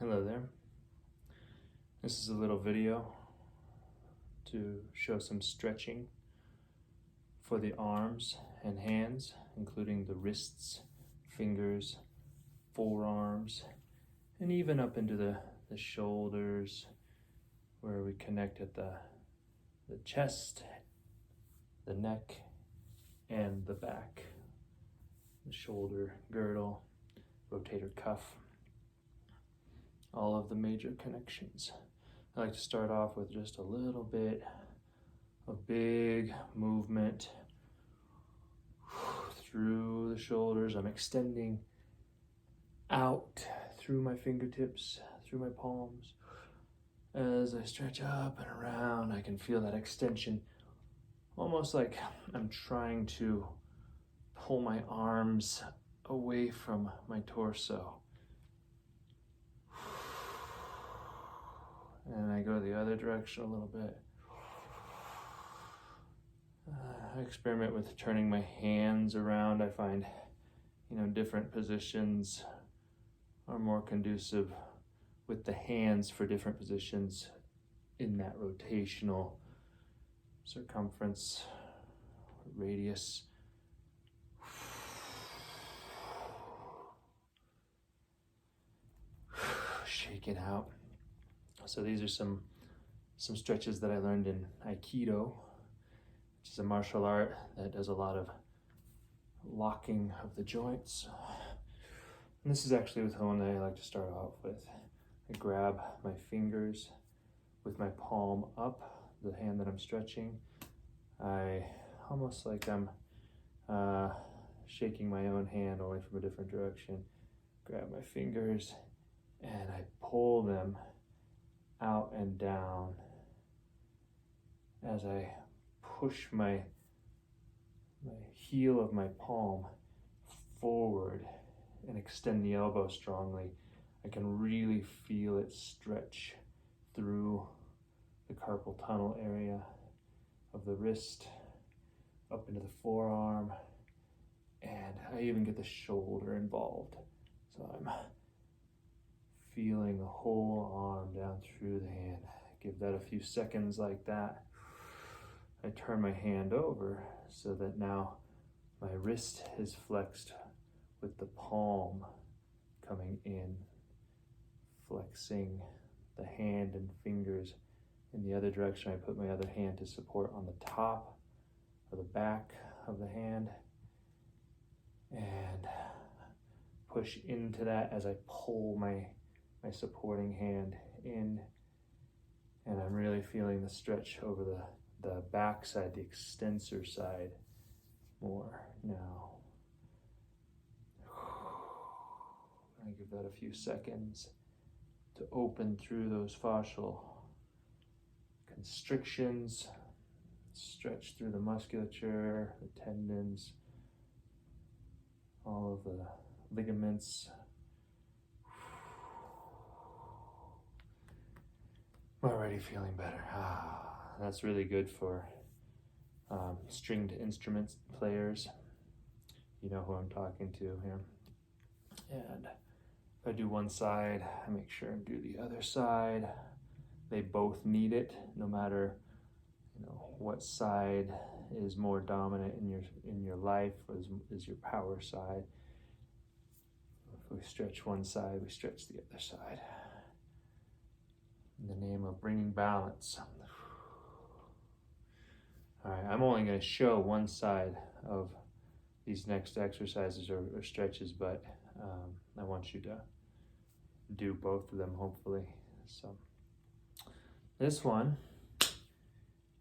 Hello there. This is a little video to show some stretching for the arms and hands, including the wrists, fingers, forearms, and even up into the shoulders, where we connect at the chest, the neck, and the back, the shoulder girdle, rotator cuff, all of the major connections. I like to start off with just a little bit of big movement through the shoulders. I'm extending out through my fingertips, through my palms. As I stretch up and around, I can feel that extension, almost like I'm trying to pull my arms away from my torso. And I go the other direction a little bit. I experiment with turning my hands around. I find, different positions are more conducive with the hands for different positions in that rotational circumference, radius. Shake it out. So these are some stretches that I learned in aikido, which is a martial art that does a lot of locking of the joints. And this is actually with the one that I like to start off with. I grab my fingers with my palm up, the hand that I'm stretching. I almost like I'm shaking my own hand only from a different direction. Grab my fingers and I pull them out and down as I push my heel of my palm forward and extend the elbow strongly. I can really feel it stretch through the carpal tunnel area of the wrist, up into the forearm, and I even get the shoulder involved. So I'm feeling the whole arm down through the hand. Give that a few seconds like that. I turn my hand over so that now my wrist is flexed with the palm coming in, flexing the hand and fingers in the other direction. I put my other hand to support on the top or the back of the hand and push into that as I pull my supporting hand in, and I'm really feeling the stretch over the back side, the extensor side more now. I give that a few seconds to open through those fascial constrictions, stretch through the musculature, the tendons, all of the ligaments. I'm already feeling better. That's really good for stringed instruments players. You know who I'm talking to here. And if I do one side, I make sure and do the other side. They both need it, no matter what side is more dominant in your life, or is your power side. If we stretch one side, we stretch the other side, in the name of bringing balance. All right, I'm only going to show one side of these next exercises or stretches, but I want you to do both of them, hopefully. So this one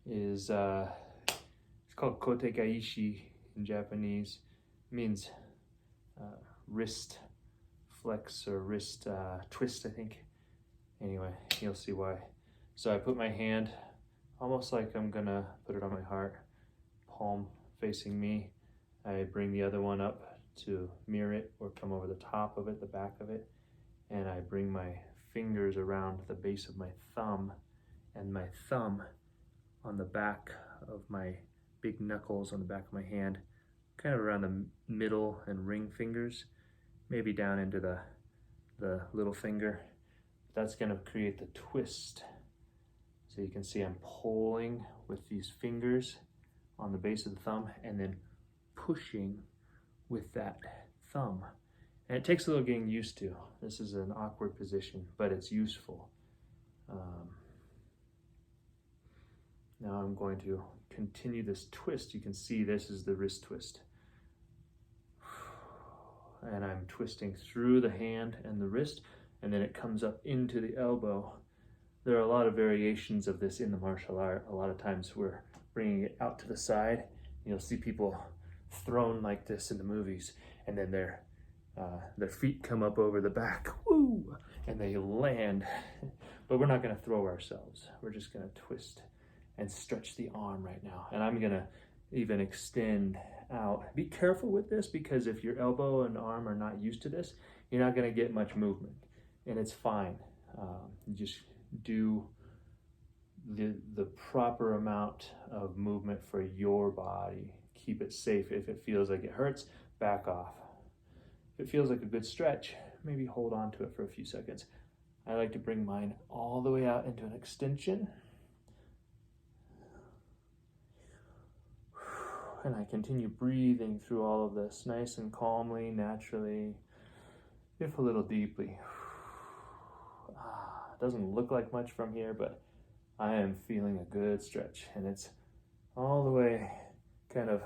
is it's called kote gaishi in Japanese. It means wrist flex or wrist twist, I think. Anyway, you'll see why. So I put my hand almost like I'm gonna put it on my heart, palm facing me. I bring the other one up to mirror it or come over the top of it, the back of it, and I bring my fingers around the base of my thumb and my thumb on the back of my big knuckles on the back of my hand, kind of around the middle and ring fingers, maybe down into the little finger. that's going to create the twist. So you can see I'm pulling with these fingers on the base of the thumb and then pushing with that thumb. And it takes a little getting used to. This is an awkward position, but it's useful. Now I'm going to continue this twist. You can see this is the wrist twist. And I'm twisting through the hand and the wrist, and then it comes up into the elbow. There are a lot of variations of this in the martial art. A lot of times we're bringing it out to the side. You'll see people thrown like this in the movies, and then their feet come up over the back, woo, and they land. But we're not going to throw ourselves. We're just going to twist and stretch the arm right now. And I'm going to even extend out. Be careful with this, because if your elbow and arm are not used to this, you're not going to get much movement, and it's fine. You just do the proper amount of movement for your body. Keep it safe. If it feels like it hurts, back off. If it feels like a good stretch, maybe hold on to it for a few seconds. I like to bring mine all the way out into an extension. And I continue breathing through all of this nice and calmly, naturally, if a little deeply. Doesn't look like much from here, but I am feeling a good stretch, and it's all the way kind of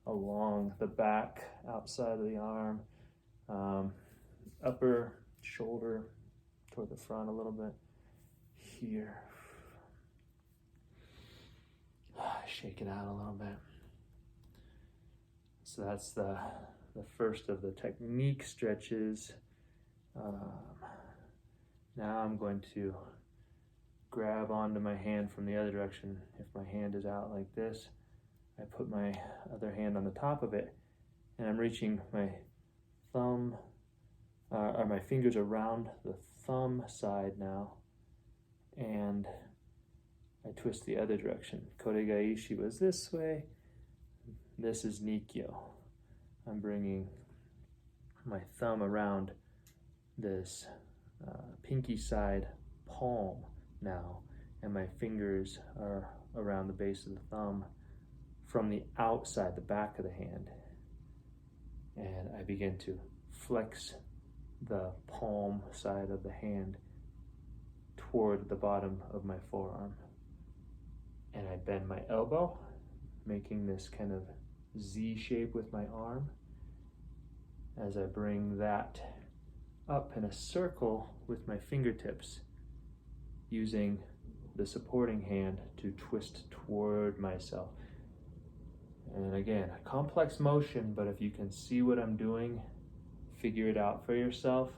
along the back, outside of the arm, upper shoulder toward the front a little bit here. Shake it out a little bit. So that's the first of the technique stretches. Now I'm going to grab onto my hand from the other direction. If my hand is out like this, I put my other hand on the top of it, and I'm reaching my thumb, or my fingers around the thumb side now, and I twist the other direction. Koregaishi was this way. This is Nikyo. I'm bringing my thumb around this pinky side palm now, and my fingers are around the base of the thumb from the outside, the back of the hand. And I begin to flex the palm side of the hand toward the bottom of my forearm. And I bend my elbow, making this kind of Z shape with my arm as I bring that up in a circle with my fingertips, using the supporting hand to twist toward myself. And again, a complex motion, but if you can see what I'm doing, figure it out for yourself.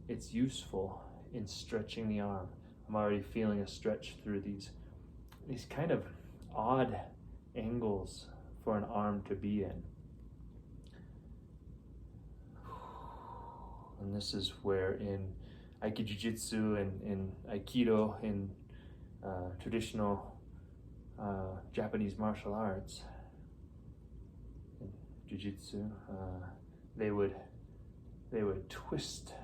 It's useful in stretching the arm. I'm already feeling a stretch through these kind of odd angles for an arm to be in. And this is where in Aikido and in Aikido, in traditional Japanese martial arts, in Jiu-Jitsu, they would twist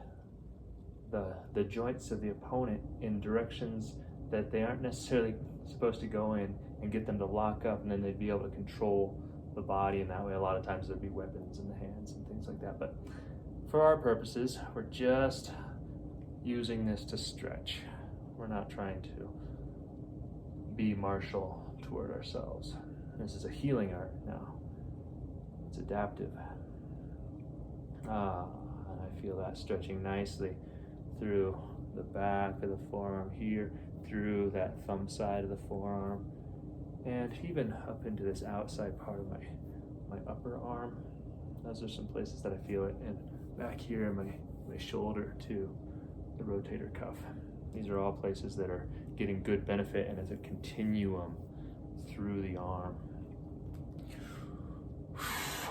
the joints of the opponent in directions that they aren't necessarily supposed to go in, and get them to lock up, and then they'd be able to control the body in that way. A lot of times there'd be weapons in the hands and things like that, but for our purposes, we're just using this to stretch. We're not trying to be martial toward ourselves. This is a healing art now. It's adaptive. And I feel that stretching nicely through the back of the forearm here, through that thumb side of the forearm, and even up into this outside part of my upper arm. Those are some places that I feel it, and back here in my shoulder too, the rotator cuff. These are all places that are getting good benefit, and as a continuum through the arm.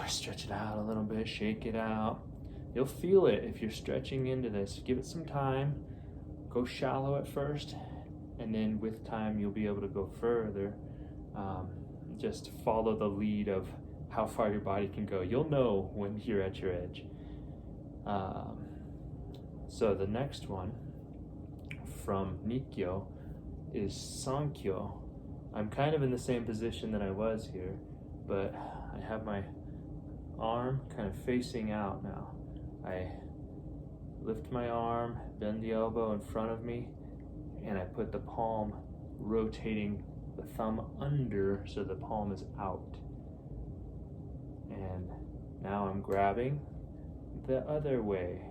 Stretch it out a little bit, shake it out. You'll feel it if you're stretching into this. Give it some time. Go shallow at first, and then with time you'll be able to go further. Just follow the lead of how far your body can go. You'll know when you're at your edge. So the next one, from Nikkyo is Sankyo. I'm kind of in the same position that I was here, but I have my arm kind of facing out now. I lift my arm, bend the elbow in front of me, and I put the palm rotating the thumb under so the palm is out. And now I'm grabbing the other way.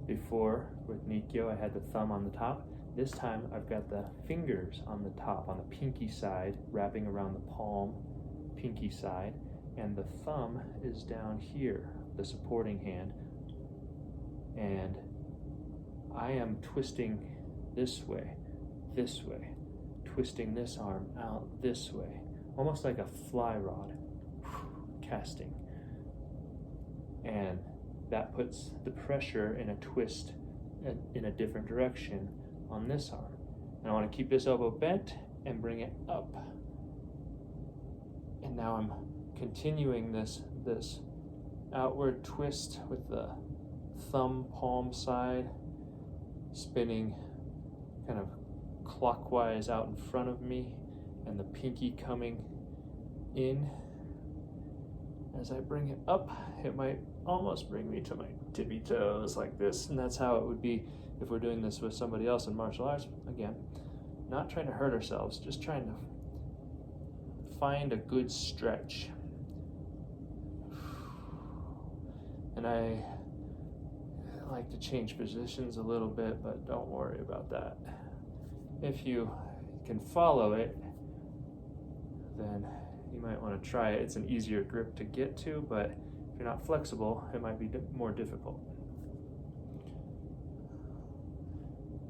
Before with Nikkyo, I had the thumb on the top. This time I've got the fingers on the top, on the pinky side, wrapping around the palm, pinky side, and the thumb is down here, the supporting hand. And I am twisting this way, twisting this arm out this way, almost like a fly rod, casting. And that puts the pressure in a twist in a different direction on this arm. And I want to keep this elbow bent and bring it up. And now I'm continuing this outward twist with the thumb palm side, spinning kind of clockwise out in front of me, and the pinky coming in. As I bring it up, it might almost bring me to my tippy toes like this, and that's how it would be if we're doing this with somebody else in martial arts. Again, not trying to hurt ourselves, just trying to find a good stretch. And I like to change positions a little bit, but don't worry about that. If you can follow it, then you might want to try it. It's an easier grip to get to, but if you're not flexible, it might be more difficult.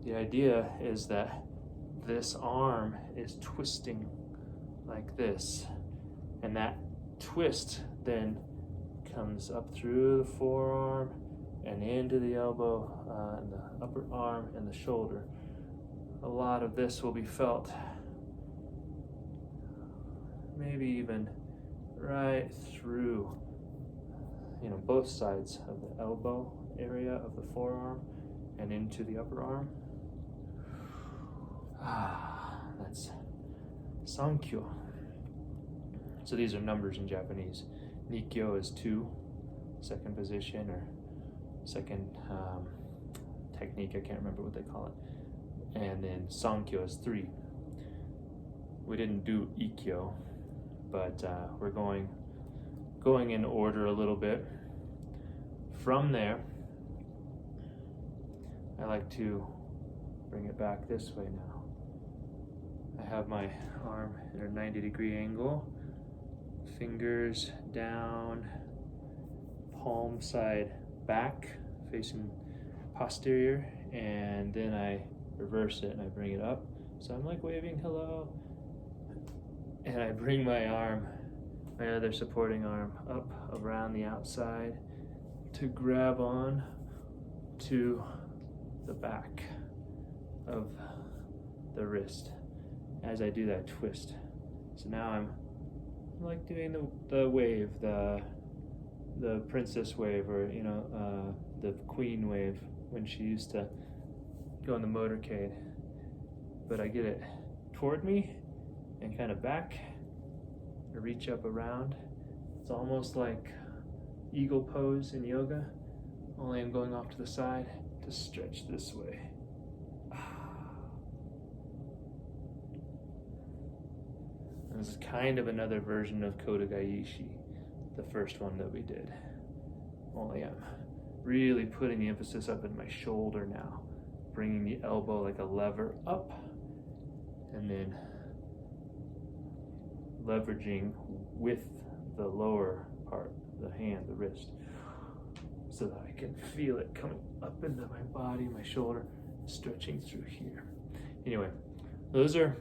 The idea is that this arm is twisting like this, and that twist then comes up through the forearm and into the elbow, and the upper arm and the shoulder. A lot of this will be felt, maybe even right through, both sides of the elbow area of the forearm and into the upper arm. That's Sankyo. So these are numbers in Japanese. Nikkyo is 2, second position or second technique, I can't remember what they call it. And then Sankyo is 3. We didn't do Ikkyo, but we're going in order a little bit. From there, I like to bring it back this way now. I have my arm at a 90-degree angle, fingers down, palm side back, facing posterior, and then I reverse it and I bring it up. So I'm like waving hello, and I bring my arm, my other supporting arm, up around the outside to grab on to the back of the wrist as I do that twist. So now I'm like doing the wave, the princess wave, or the queen wave when she used to go in the motorcade. But I get it toward me and kind of back. I reach up around. It's almost like eagle pose in yoga, only I'm going off to the side to stretch this way. This is kind of another version of Kodagaishi, the first one that we did. Only I'm really putting the emphasis up in my shoulder now, bringing the elbow like a lever up, and then leveraging with the lower part, the hand, the wrist, so that I can feel it coming up into my body, my shoulder, stretching through here. Anyway, those are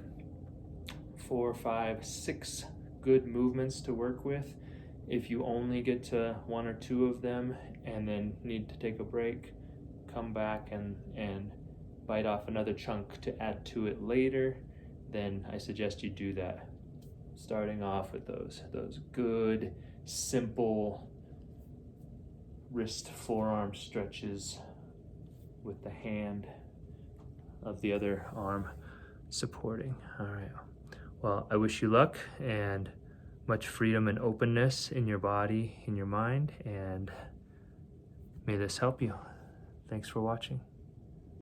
4, 5, 6 good movements to work with. If you only get to 1 or 2 of them and then need to take a break, come back and bite off another chunk to add to it later, then I suggest you do that. Starting off with those good, simple wrist forearm stretches with the hand of the other arm supporting. All right. Well, I wish you luck and much freedom and openness in your body, in your mind, and may this help you. Thanks for watching.